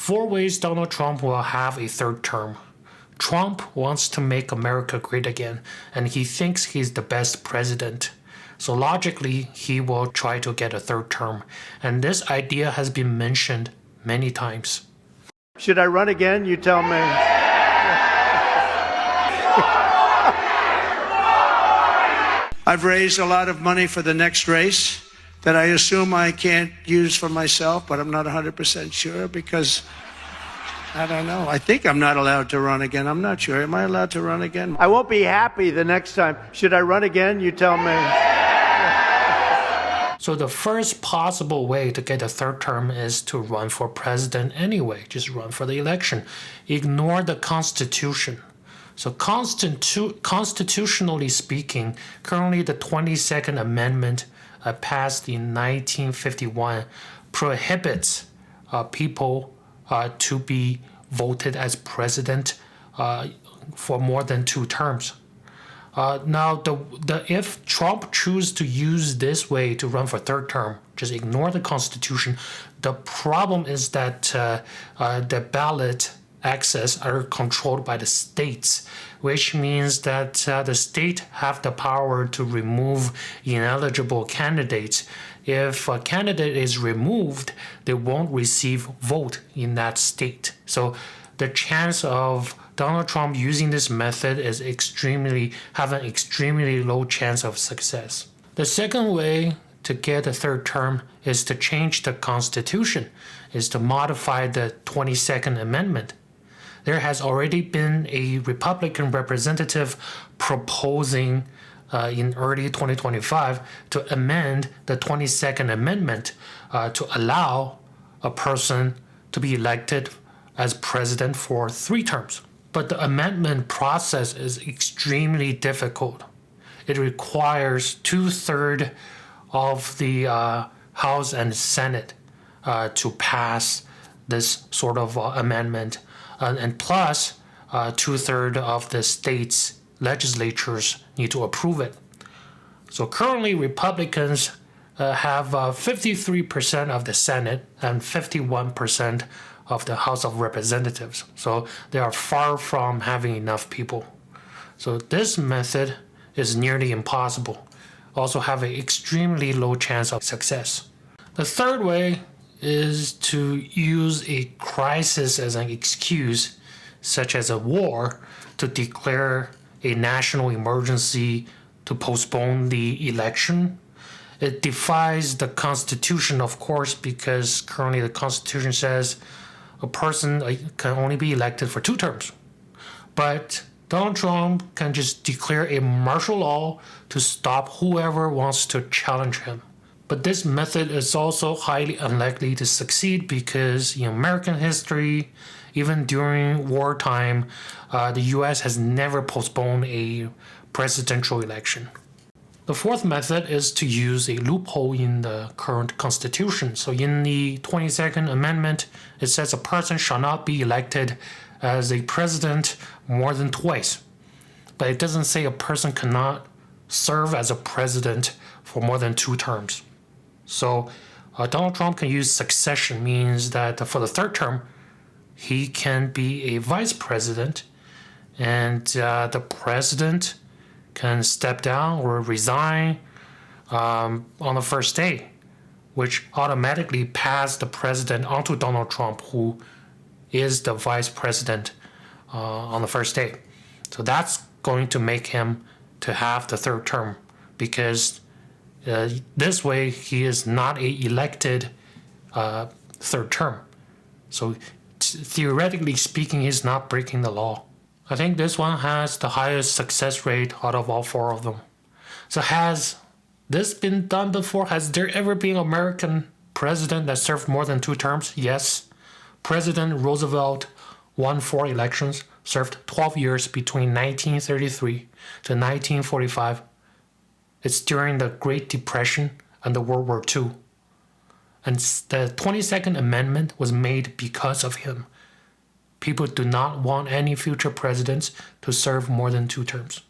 4 ways Donald Trump will have a third term. Trump wants to make America great again, and he thinks he's the best president. So logically, he will try to get a third term. And this idea has been mentioned many times. Should I run again? You tell me. I've raised a lot of money for the next race that I assume I can't use for myself, but I'm not 100% sure because I don't know. I think I'm not allowed to run again. I'm not sure. Am I allowed to run again? I won't be happy the next time. Should I run again? You tell me. So the first possible way to get a third term is to run for president anyway. Just run for the election. Ignore the Constitution. So constitutionally speaking, currently the 22nd Amendment passed in 1951 prohibits people to be voted as president for more than 2 terms. Now, if Trump chooses to use this way to run for third term, just ignore the Constitution, the problem is that the ballot access are controlled by the states, which means that the state have the power to remove ineligible candidates. If a candidate is removed, they won't receive vote in that state. So the chance of Donald Trump using this method is have an extremely low chance of success. The second way to get a third term is to change the Constitution, is to modify the 22nd Amendment. There has already been a Republican representative proposing in early 2025 to amend the 22nd Amendment to allow a person to be elected as president for 3 terms. But the amendment process is extremely difficult. It requires 2/3 of the House and Senate to pass this sort of amendment. And plus, 2/3 of the states' legislatures need to approve it. So currently, Republicans have 53% of the Senate and 51% of the House of Representatives. So they are far from having enough people. So this method is nearly impossible. Also have an extremely low chance of success. The third way is to use a crisis as an excuse, such as a war, to declare a national emergency to postpone the election. It defies the Constitution, of course, because currently the Constitution says a person can only be elected for 2 terms. But Donald Trump can just declare a martial law to stop whoever wants to challenge him. But this method is also highly unlikely to succeed because in American history, even during wartime, the US has never postponed a presidential election. The fourth method is to use a loophole in the current Constitution. So in the 22nd Amendment, it says a person shall not be elected as a president more than twice. But it doesn't say a person cannot serve as a president for more than 2 terms. So Donald Trump can use succession, means that for the 3rd term, he can be a vice president, and the president can step down or resign on the first day, which automatically pass the president onto Donald Trump, who is the vice president on the first day. So that's going to make him to have the 3rd term, because this way he is not a elected 3rd term. So theoretically speaking, he's not breaking the law. I think this one has the highest success rate out of all 4 of them. So has this been done before? Has there ever been an American president that served more than 2 terms? Yes. President Roosevelt won 4 elections, served 12 years between 1933 to 1945. It's during the Great Depression and the World War II. And the 22nd Amendment was made because of him. People do not want any future presidents to serve more than 2 terms.